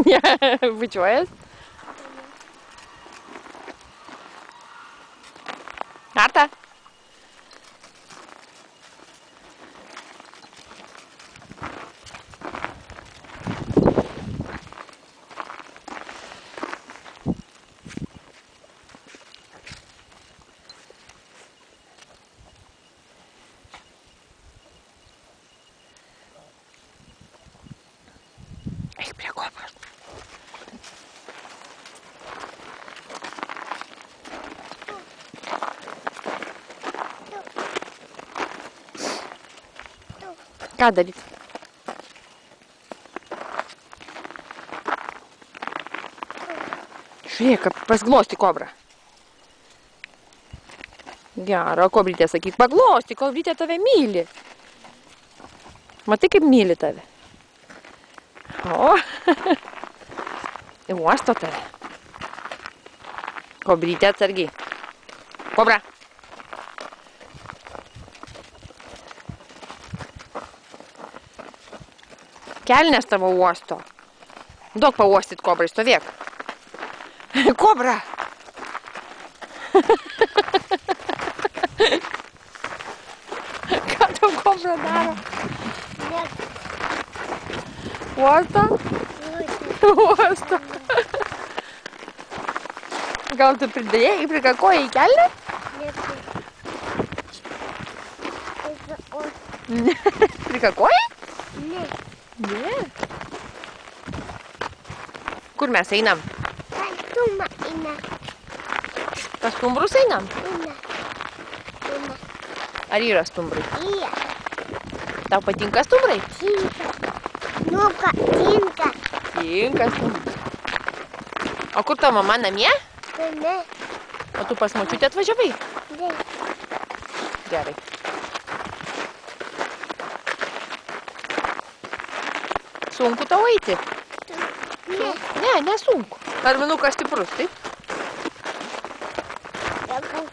Ne, bučiuojas. Marta. Eik prie kobros. Ką daryti? Žiūrėk, pasglosti kobrą. Gera, kobrytė sakyk, paglosti, kobrytė tave myli. Matai, kaip myli tave? O, uosto tave. Kobrytė atsargiai. Kobra. Kelnes tavo uosto. Duok pauostyt kobrai, stovėk. Kobra. Ką tau kobra daro? Uosto? Uosto. Gal tu pridėjai, prikakojai į kelnę? Ne. Prikakojai? Ne. Ne. Kur mes einam? Pas stumbrus einam? Ar yra stumbrai? Iya. Tau patinka stumbrai? Tinka. Nuka, tinka. Tinka stumbrai. O kur tavo mama namie? Ne. O tu pas močiutę atvažiavai? Ne. Gerai. Sunku tau eiti? Ne. Ne, nesunku. Ar minukas stiprus, taip? Jeigu